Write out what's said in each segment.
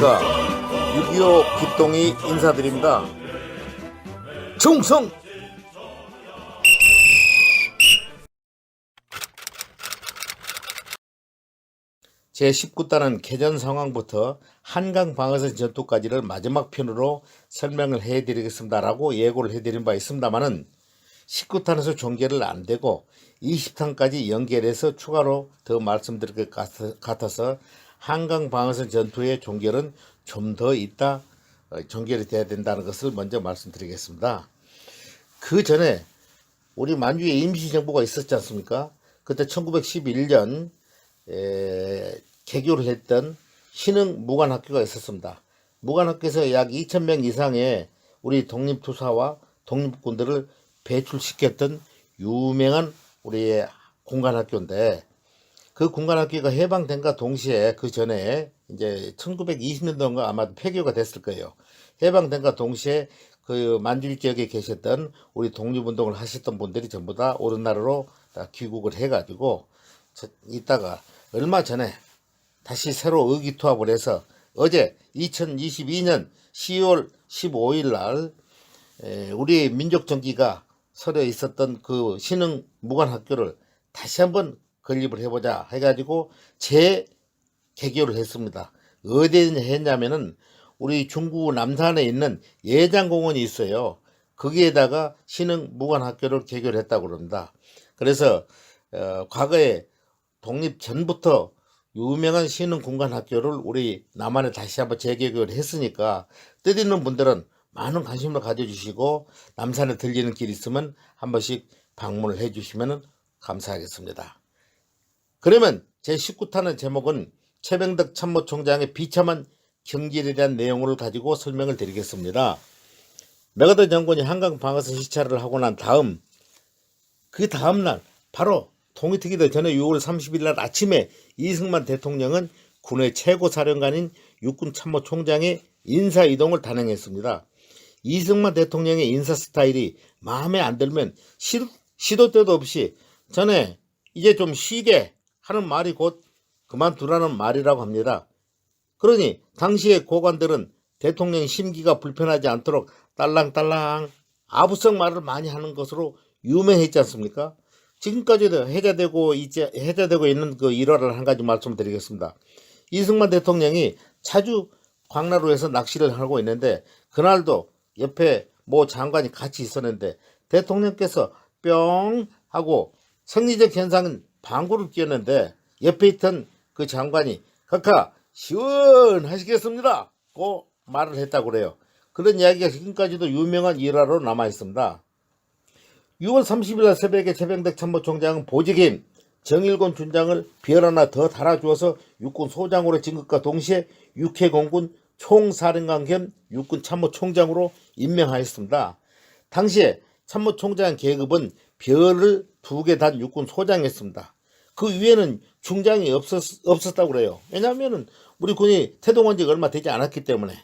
안녕하십니까. 6.25 기똥이 인사드립니다. 충성! 제19단은 개전 상황부터 한강 방어선 전투까지를 마지막 편으로 설명을 해드리겠습니다라고 예고를 해드린 바 있습니다만은 19탄에서 종결을 안 되고 20탄까지 연결해서 추가로 더 말씀드릴 것 같아서 한강 방어선 전투의 종결은 좀 더 있다 종결이 돼야 된다는 것을 먼저 말씀드리겠습니다. 그 전에 우리 만주에 임시정부가 있었지 않습니까? 그때 1911년 개교를 했던 신흥 무관학교가 있었습니다. 무관학교에서 약 2,000명 이상의 우리 독립투사와 독립군들을 배출시켰던 유명한 우리의 공관학교인데, 그 공관학교가 해방된과 동시에 그 전에 이제 1920년도인가 아마 폐교가 됐을 거예요. 해방된과 동시에 그 만주 지역에 계셨던 우리 독립운동을 하셨던 분들이 전부 다 오른나라로 다 귀국을 해가지고 있다가 얼마 전에 다시 새로 의기투합을 해서 어제 2022년 10월 15일 날 우리 민족정기가 서려 있었던 그 신흥 무관학교를 다시 한번 건립을 해보자 해가지고 재개교를 했습니다. 어디에 했냐면은 우리 중구 남산에 있는 예장공원이 있어요. 거기에다가 신흥 무관학교를 개교를 했다고 그럽니다. 그래서 과거에 독립 전부터 유명한 신흥 공관학교를 우리 남한에 다시 한번 재개교를 했으니까 뜻있는 분들은 많은 관심을 가져주시고 남산에 들리는 길 있으면 한 번씩 방문을 해주시면 감사하겠습니다. 그러면 제19탄의 제목은 최병덕 참모총장의 비참한 경질에 대한 내용을 가지고 설명을 드리겠습니다. 메가더 장군이 한강 방어선 시찰을 하고 난 다음 그 다음날 바로 통일되기도 전에 6월 30일 날 아침에 이승만 대통령은 군의 최고사령관인 육군참모총장의 인사이동을 단행했습니다. 이승만 대통령의 인사 스타일이 마음에 안 들면 시도 때도 없이 전에 이제 좀 쉬게 하는 말이 곧 그만두라는 말이라고 합니다. 그러니 당시의 고관들은 대통령 심기가 불편하지 않도록 딸랑딸랑 아부성 말을 많이 하는 것으로 유명했지 않습니까? 지금까지도 해자되고 있는 그 일화를 한 가지 말씀드리겠습니다. 이승만 대통령이 자주 광나루에서 낚시를 하고 있는데 그날도 옆에 모 장관이 같이 있었는데 대통령께서 뿅 하고 생리적 현상은 방구를 뀌었는데 옆에 있던 그 장관이 카카 시원하시겠습니다 고 말을 했다고 그래요. 그런 이야기가 지금까지도 유명한 일화로 남아 있습니다. 6월 30일 날 새벽에 최병덕 참모총장은 보직인 정일곤 준장을 별 하나 더 달아주어서 육군 소장으로 진급과 동시에 육해공군 총사령관 겸 육군 참모총장으로 임명하였습니다. 당시에 참모총장 계급은 별을 2개 단 육군 소장이었습니다. 그 위에는 중장이 없었다고 그래요. 왜냐하면 우리 군이 태동한 지가 얼마 되지 않았기 때문에.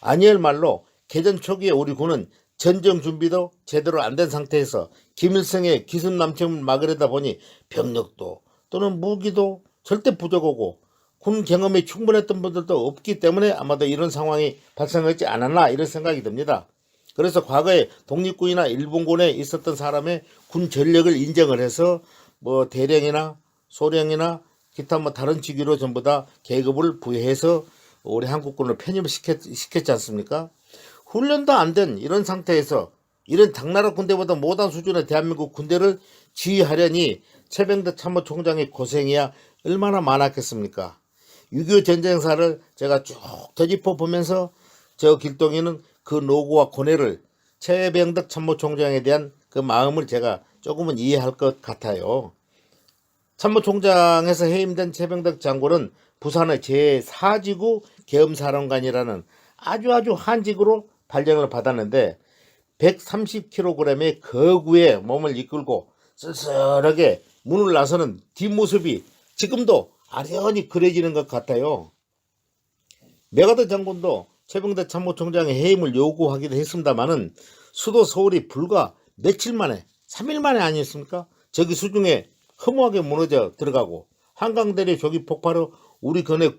아니할 말로 개전 초기에 우리 군은 전쟁 준비도 제대로 안 된 상태에서 김일성의 기습남침을 막으려다 보니 병력도 또는 무기도 절대 부족하고 군 경험이 충분했던 분들도 없기 때문에 아마도 이런 상황이 발생하지 않았나 이런 생각이 듭니다. 그래서 과거에 독립군이나 일본군에 있었던 사람의 군 전력을 인정을 해서 뭐 대령이나 소령이나 기타 뭐 다른 직위로 전부 다 계급을 부여해서 우리 한국군을 편입을 시켰지 않습니까? 훈련도 안 된 이런 상태에서 이런 당나라 군대보다 못한 수준의 대한민국 군대를 지휘하려니 최병덕 참모총장의 고생이야 얼마나 많았겠습니까? 6.25 전쟁사를 제가 쭉 되짚어 보면서 저 길동이는 그 노고와 고뇌를 최병덕 참모총장에 대한 그 마음을 제가 조금은 이해할 것 같아요. 참모총장에서 해임된 최병덕 장군은 부산의 제4지구 계엄사령관이라는 아주 한직으로 발령을 받았는데 130kg의 거구에 몸을 이끌고 쓸쓸하게 문을 나서는 뒷모습이 지금도 아련히 그려지는 것 같아요. 메가더 장군도 최병덕 참모총장의 해임을 요구하기도 했습니다마는 수도 서울이 불과 며칠 만에 3일 만에 아니었습니까? 저기 수중에 허무하게 무너져 들어가고 한강대리 조기 폭발로 우리 군의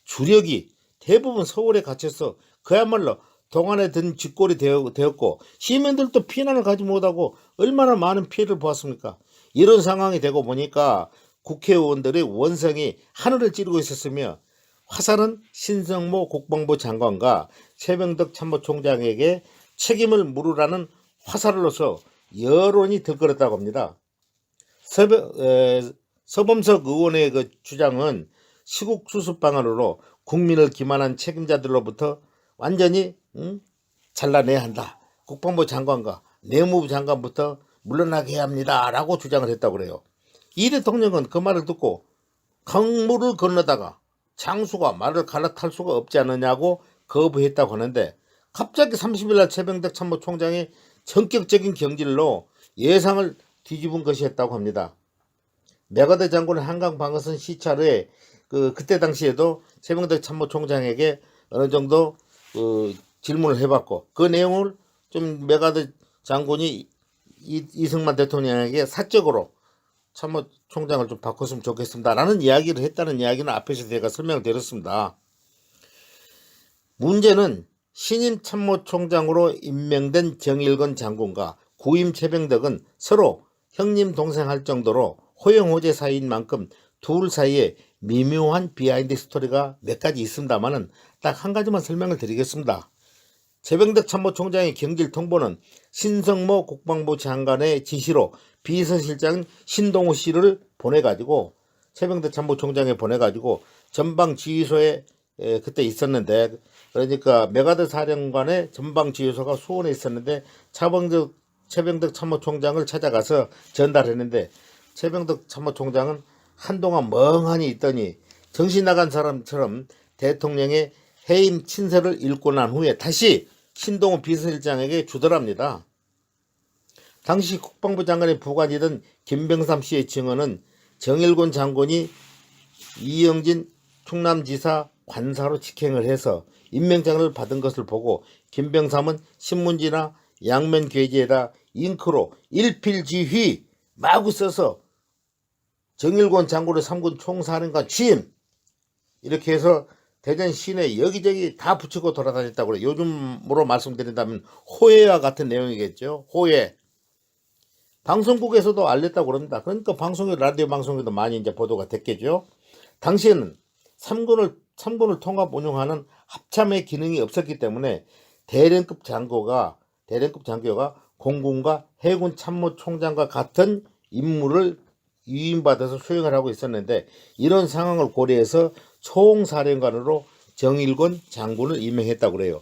주력이 대부분 서울에 갇혀서 그야말로 동안에 든 쥐꼴이 되었고 시민들도 피난을 가지 못하고 얼마나 많은 피해를 보았습니까? 이런 상황이 되고 보니까 국회의원들의 원성이 하늘을 찌르고 있었으며 화살은 신성모 국방부 장관과 최병덕 참모총장에게 책임을 물으라는 화살로서 여론이 들끓었다고 합니다. 서범석 의원의 그 주장은 시국 수습 방안으로 국민을 기만한 책임자들로부터 완전히 잘라내야 한다. 국방부 장관과 내무부 장관부터 물러나게 해야 합니다. 라고 주장을 했다고 그래요. 이 대통령은 그 말을 듣고 강물을 건너다가 장수가 말을 갈아탈 수가 없지 않느냐고 거부했다고 하는데 갑자기 30일 날 최병덕 참모총장의 전격적인 경질로 예상을 뒤집은 것이었다고 합니다. 메가드 장군의 한강 방어선 시찰에 그때 당시에도 최병덕 참모총장에게 어느 정도 질문을 해봤고 그 내용을 좀 메가드 장군이 이승만 대통령에게 사적으로 참모총장을 좀 바꿨으면 좋겠습니다 라는 이야기를 했다는 이야기는 앞에서 제가 설명을 드렸습니다. 문제는 신임 참모총장으로 임명된 정일건 장군과 구임 최병덕은 서로 형님 동생 할 정도로 호영호재 사이인 만큼 둘 사이에 미묘한 비하인드 스토리가 몇 가지 있습니다만은 딱 한 가지만 설명을 드리겠습니다. 최병덕 참모총장의 경질 통보는 신성모 국방부 장관의 지시로 비서실장 신동우 씨를 보내가지고 최병덕 참모총장에 보내가지고 전방지휘소에 그때 있었는데 그러니까 메가드 사령관의 전방지휘소가 수원에 있었는데 최병덕 참모총장을 찾아가서 전달했는데 최병덕 참모총장은 한동안 멍하니 있더니 정신 나간 사람처럼 대통령의 해임 친서를 읽고 난 후에 다시 신동우 비서실장에게 주더랍니다. 당시 국방부 장관의 부관이던 김병삼 씨의 증언은 정일곤 장군이 이영진 충남지사 관사로 직행을 해서 임명장을 받은 것을 보고 김병삼은 신문지나 양면 괴지에다 잉크로 일필지휘 마구 써서 정일곤 장군의 3군 총사령관 취임 이렇게 해서 대전 시내 여기저기 다 붙이고 돌아다녔다고 그래요. 요즘으로 말씀드린다면 호해와 같은 내용이겠죠. 호해. 방송국에서도 알렸다고 그럽니다. 그러니까 라디오 방송에도 많이 이제 보도가 됐겠죠. 당시에는 3군을 통합 운영하는 합참의 기능이 없었기 때문에 대령급 장교가 공군과 해군 참모총장과 같은 임무를 위임받아서 수행을 하고 있었는데 이런 상황을 고려해서 총사령관으로 정일곤 장군을 임명했다고 그래요.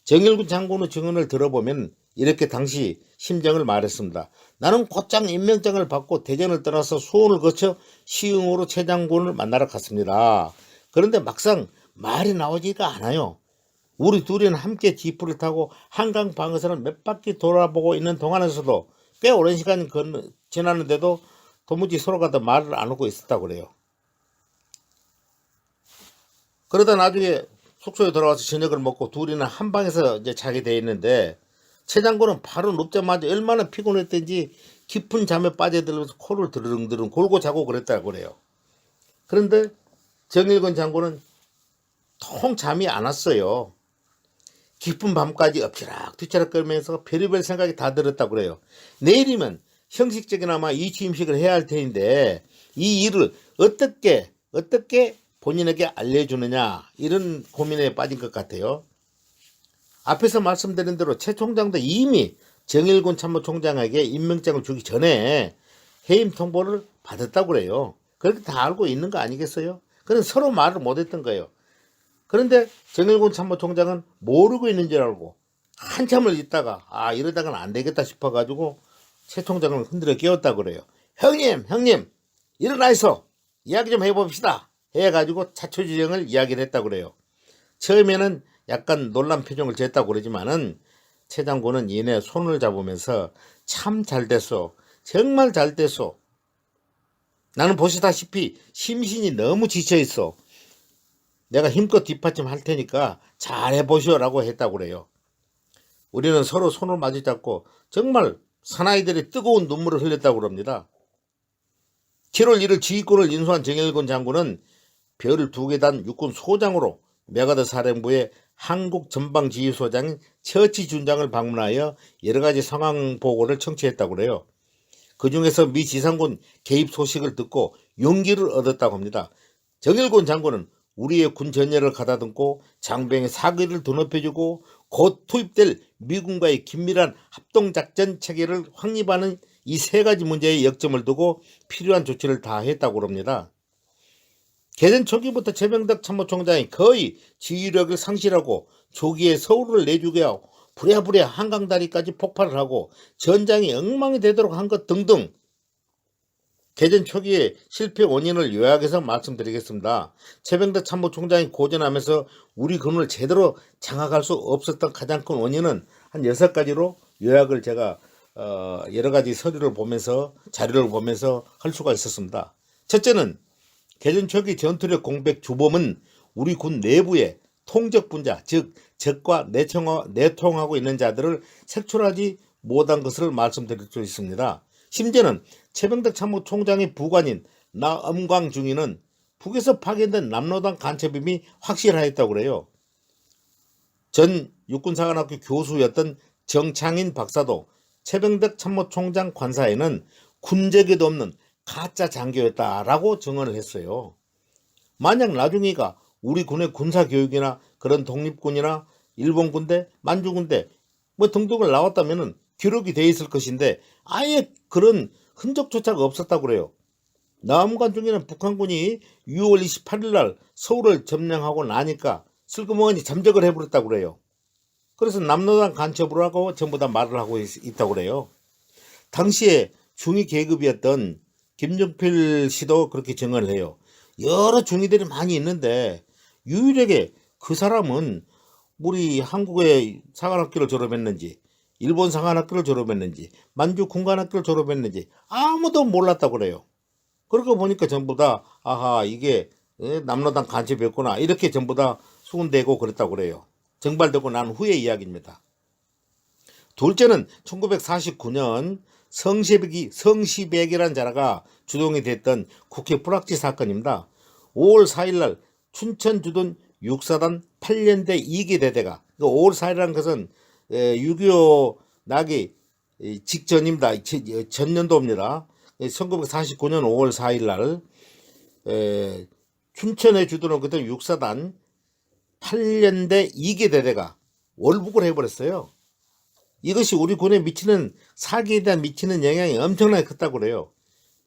정일곤 장군의 증언을 들어보면 이렇게 당시 심정을 말했습니다. 나는 곧장 임명장을 받고 대전을 떠나서 수원을 거쳐 시흥으로 최 장군을 만나러 갔습니다. 그런데 막상 말이 나오지가 않아요. 우리 둘이는 함께 지프를 타고 한강 방어선을 몇 바퀴 돌아보고 있는 동안에서도 꽤 오랜 시간이 지났는데도 도무지 서로가 더 말을 안 하고 있었다고 그래요. 그러다 나중에 숙소에 돌아와서 저녁을 먹고 둘이는 한 방에서 이제 자게 돼 있는데 최 장군은 바로 눕자마자 얼마나 피곤했던지 깊은 잠에 빠져들면서 코를 드르릉드릉 골고 자고 그랬다고 그래요. 그런데 정일건 장군은 통 잠이 안 왔어요. 깊은 밤까지 엎치락 뒤치락 거리면서 별의별 생각이 다 들었다고 그래요. 내일이면 형식적이나마 이 취임식을 해야 할 테인데 이 일을 어떻게 본인에게 알려주느냐 이런 고민에 빠진 것 같아요. 앞에서 말씀드린 대로 최 총장도 이미 정일곤 참모총장에게 임명장을 주기 전에 해임 통보를 받았다고 그래요. 그렇게 다 알고 있는 거 아니겠어요? 그런데 서로 말을 못했던 거예요. 그런데 정일곤 참모총장은 모르고 있는 줄 알고 한참을 있다가 이러다가는 안 되겠다 싶어가지고 최 총장을 흔들어 깨웠다고 그래요. 형님 일어나서 이야기 좀 해봅시다 해가지고 자초지정을 이야기를 했다고 그래요. 처음에는 약간 놀란 표정을 지었다고 그러지만은 최 장군은 이내 손을 잡으면서 참 잘 됐어. 정말 잘 됐어. 나는 보시다시피 심신이 너무 지쳐있어. 내가 힘껏 뒷받침 할 테니까 잘 해보시오라고 했다고 그래요. 우리는 서로 손을 마주 잡고 정말 사나이들이 뜨거운 눈물을 흘렸다고 그럽니다. 7월 1일 지휘권을 인수한 정일곤 장군은 별을 2개 단 육군 소장으로 메가더 사령부의 한국전방지휘소장인 처치 준장을 방문하여 여러가지 상황 보고를 청취했다고 그래요. 그 중에서 미 지상군 개입 소식을 듣고 용기를 얻었다고 합니다. 정일군 장군은 우리의 군 전열을 가다듬고 장병의 사기를 드높여주고 곧 투입될 미군과의 긴밀한 합동작전 체계를 확립하는 이 세 가지 문제에 역점을 두고 필요한 조치를 다 했다고 합니다. 개전 초기부터 최병덕 참모총장이 거의 지휘력을 상실하고 조기에 서울을 내주게 하고 부랴부랴 한강다리까지 폭발을 하고 전장이 엉망이 되도록 한 것 등등 개전 초기의 실패 원인을 요약해서 말씀드리겠습니다. 최병덕 참모총장이 고전하면서 우리 군을 제대로 장악할 수 없었던 가장 큰 원인은 한 6가지로 요약을 제가 여러가지 서류를 보면서 자료를 보면서 할 수가 있었습니다. 첫째는 개전 초기 전투력 공백 주범은 우리 군 내부의 통적 분자, 즉 적과 내통하고 있는 자들을 색출하지 못한 것을 말씀드릴 수 있습니다. 심지어는 최병덕 참모총장의 부관인 나엄광 중위는 북에서 파견된 남로당 간첩임이 확실하였다고 그래요. 전 육군사관학교 교수였던 정창인 박사도 최병덕 참모총장 관사에는 군적에도 없는 가짜 장교였다라고 증언을 했어요. 만약 나중에가 우리 군의 군사교육이나 그런 독립군이나 일본 군대, 만주 군대 뭐 등등을 나왔다면은 기록이 돼 있을 것인데 아예 그런 흔적조차가 없었다고 그래요. 나엄관 중에는 북한군이 6월 28일 날 서울을 점령하고 나니까 슬그머니 잠적을 해버렸다고 그래요. 그래서 남로당 간첩으로 하고 전부 다 말을 하고 있다고 그래요. 당시에 중위 계급이었던 김정필 씨도 그렇게 증언을 해요. 여러 중위들이 많이 있는데 유일하게 그 사람은 우리 한국의 사관학교를 졸업했는지 일본 사관학교를 졸업했는지 만주 군관학교를 졸업했는지 아무도 몰랐다고 그래요. 그러고 보니까 전부 다 아하 이게 남로당 간첩이었구나 이렇게 전부 다 수군되고 그랬다고 그래요. 정발되고 난 후의 이야기입니다. 둘째는 1949년 성시백이라는 자라가 주동이 됐던 국회 불락지 사건입니다. 5월 4일날 춘천 주둔 육사단 8년대 2기 대대가 5월 4일이라는 것은 6.25 나기 직전입니다. 전년도입니다. 1949년 5월 4일날 춘천에 주둔한 그때 육사단 8년대 2기 대대가 월북을 해버렸어요. 이것이 우리 군에 미치는 사기에 대한 미치는 영향이 엄청나게 컸다고 그래요.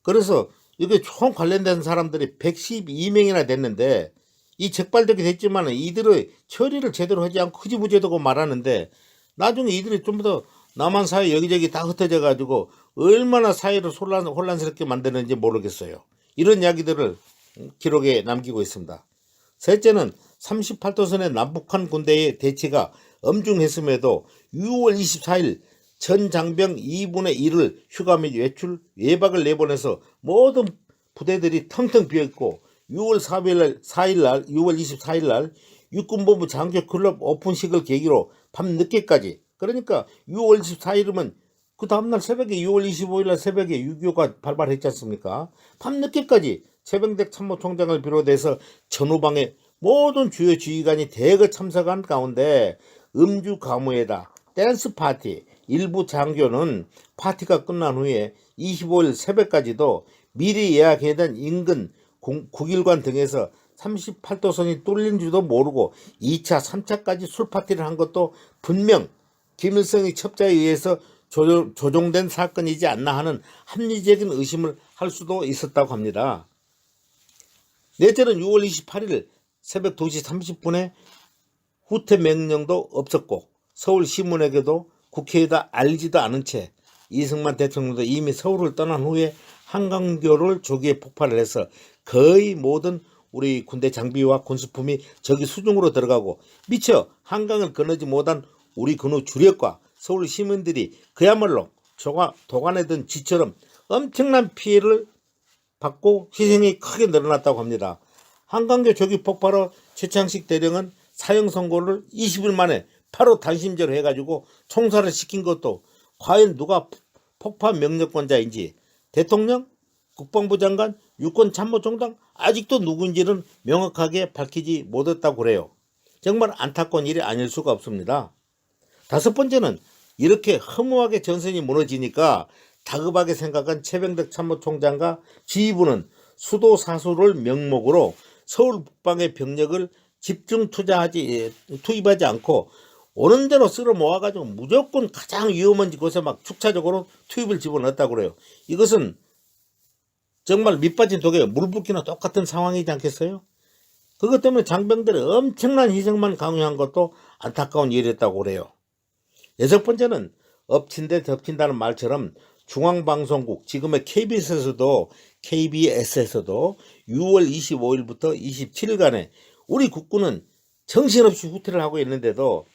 그래서 이게 총 관련된 사람들이 112명이나 됐는데 이 적발되게 됐지만 이들의 처리를 제대로 하지 않고 흐지부지하고 말하는데 나중에 이들이 좀 더 남한 사회 여기저기 다 흩어져 가지고 얼마나 사회를 혼란스럽게 만드는지 모르겠어요. 이런 이야기들을 기록에 남기고 있습니다. 셋째는 38도선의 남북한 군대의 대치가 엄중했음에도 6월 24일 전 장병 2분의 1을 휴가 및 외출, 외박을 내보내서 모든 부대들이 텅텅 비어있고 6월 24일 날 육군본부 장교클럽 오픈식을 계기로 밤늦게까지 그러니까 6월 24일이면 그 다음날 새벽에 6월 25일 날 새벽에 6.25가 발발했지 않습니까? 밤늦게까지 최병덕 참모총장을 비롯해서 전후방의 모든 주요 지휘관이 대거 참석한 가운데 음주 가무에다 댄스 파티, 일부 장교는 파티가 끝난 후에 25일 새벽까지도 미리 예약해둔 인근 국일관 등에서 38도선이 뚫린 줄도 모르고 2차, 3차까지 술파티를 한 것도 분명 김일성의 첩자에 의해서 조종된 사건이지 않나 하는 합리적인 의심을 할 수도 있었다고 합니다. 넷째는 6월 28일 새벽 2시 30분에 후퇴 명령도 없었고 서울시민에게도 국회에다 알지도 않은 채 이승만 대통령도 이미 서울을 떠난 후에 한강교를 조기에 폭발을 해서 거의 모든 우리 군대 장비와 군수품이 저기 수중으로 들어가고 미처 한강을 건너지 못한 우리 군의 주력과 서울 시민들이 그야말로 도가내던 쥐처럼 엄청난 피해를 받고 희생이 크게 늘어났다고 합니다. 한강교 조기 폭발 후 최창식 대령은 사형 선고를 20일 만에 바로 단심제로 해가지고 총살을 시킨 것도 과연 누가 폭파 명령권자인지 대통령, 국방부 장관, 육군참모총장 아직도 누구인지는 명확하게 밝히지 못했다고 그래요. 정말 안타까운 일이 아닐 수가 없습니다. 다섯 번째는 이렇게 허무하게 전선이 무너지니까 다급하게 생각한 최병덕 참모총장과 지휘부는 수도 사수를 명목으로 서울 북방의 병력을 집중 투입하지 않고 오는 대로 쓸어 모아가지고 무조건 가장 위험한 곳에 막 축차적으로 투입을 집어넣었다고 그래요. 이것은 정말 밑빠진 독에 물 붓기나 똑같은 상황이지 않겠어요? 그것 때문에 장병들의 엄청난 희생만 강요한 것도 안타까운 일이었다고 그래요. 여섯 번째는 엎친데 덮친다는 말처럼 중앙방송국, 지금의 KBS에서도 6월 25일부터 27일간에 우리 국군은 정신없이 후퇴를 하고 있는데도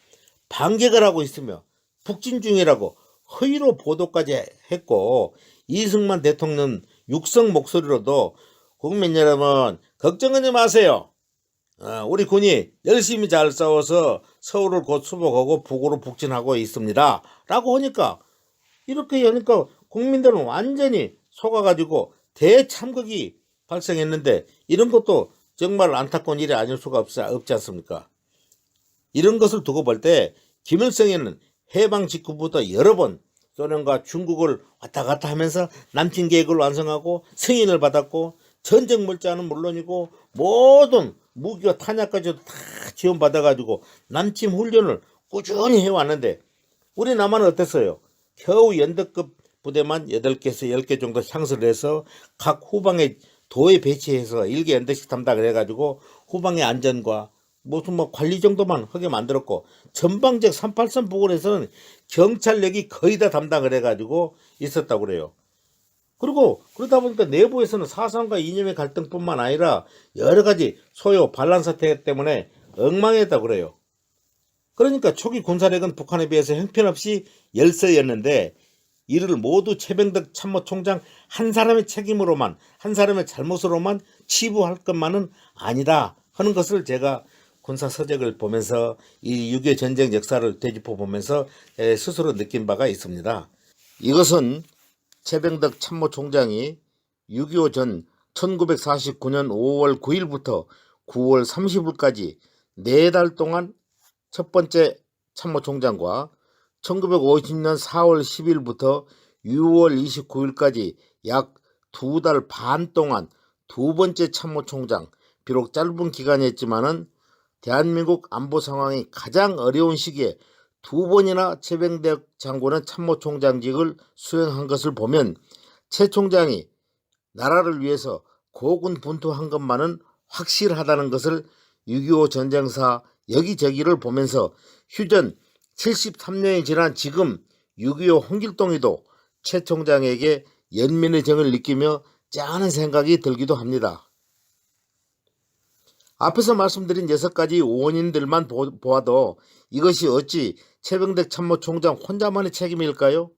반격을 하고 있으며 북진 중이라고 허위로 보도까지 했고, 이승만 대통령 육성 목소리로도 국민 여러분 걱정하지 마세요. 우리 군이 열심히 잘 싸워서 서울을 곧 수복하고 북으로 북진하고 있습니다 라고 하니까, 이렇게 하니까 국민들은 완전히 속아가지고 대참극이 발생했는데, 이런 것도 정말 안타까운 일이 아닐 수가 없지 않습니까? 이런 것을 두고 볼 때 김일성에는 해방 직후부터 여러 번 소련과 중국을 왔다 갔다 하면서 남침 계획을 완성하고 승인을 받았고, 전쟁 물자는 물론이고 모든 무기와 탄약까지도 다 지원받아가지고 남침 훈련을 꾸준히 해왔는데, 우리 남한은 어땠어요? 겨우 연대급 부대만 8개에서 10개 정도 향수를 해서 각 후방에 도에 배치해서 1개 연대씩 담당을 해가지고 후방의 안전과 무슨 관리 정도만 하게 만들었고, 전방적 383 부근에서는 경찰력이 거의 다 담당을 해가지고 있었다고 그래요. 그리고 그러다 보니까 내부에서는 사상과 이념의 갈등뿐만 아니라 여러 가지 소요 반란 사태 때문에 엉망했다고 그래요. 그러니까 초기 군사력은 북한에 비해서 형편없이 열세였는데, 이를 모두 최병덕 참모총장 한 사람의 책임으로만, 한 사람의 잘못으로만 치부할 것만은 아니다 하는 것을 제가 군사 서적을 보면서 이 6.25 전쟁 역사를 되짚어 보면서 스스로 느낀 바가 있습니다. 이것은 최병덕 참모총장이 6.25 전 1949년 5월 9일부터 9월 30일까지 4달 동안 첫 번째 참모총장과 1950년 4월 10일부터 6월 29일까지 약 2달 반 동안 두 번째 참모총장, 비록 짧은 기간이었지만은 대한민국 안보 상황이 가장 어려운 시기에 두 번이나 최병덕 장군은 참모총장직을 수행한 것을 보면 최 총장이 나라를 위해서 고군분투한 것만은 확실하다는 것을 6.25 전쟁사 여기저기를 보면서 휴전 73년이 지난 지금 6.25 홍길동이도 최 총장에게 연민의 정을 느끼며 짠한 생각이 들기도 합니다. 앞에서 말씀드린 6가지 원인들만 보아도 이것이 어찌 최병덕 참모총장 혼자만의 책임일까요?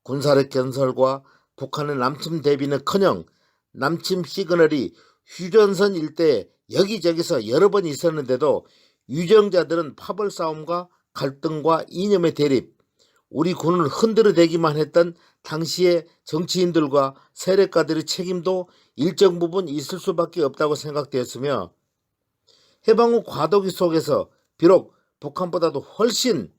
군사력 건설과 북한의 남침 대비는커녕 남침 시그널이 휴전선 일대에 여기저기서 여러 번 있었는데도 유정자들은 파벌 싸움과 갈등과 이념의 대립, 우리 군을 흔들어대기만 했던 당시의 정치인들과 세력가들의 책임도 일정 부분 있을 수밖에 없다고 생각되었으며, 해방 후 과도기 속에서 비록 북한보다도 훨씬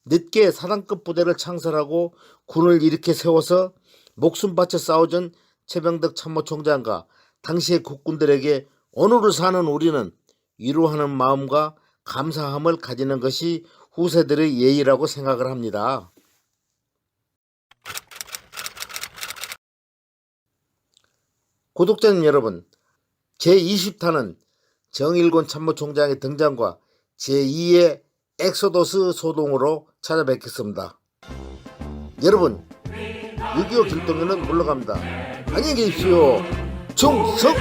늦게 사단급 부대를 창설하고 군을 이렇게 세워서 목숨 바쳐 싸워준 최병덕 참모총장과 당시의 국군들에게 오늘을 사는 우리는 위로하는 마음과 감사함을 가지는 것이 후세들의 예의라고 생각을 합니다. 구독자님 여러분, 제20탄은 정일곤 참모총장의 등장과 제2의 엑소더스 소동으로 찾아뵙겠습니다. 여러분, 6.25 길동에는 물러갑니다. 안녕히 계십시오. 충성!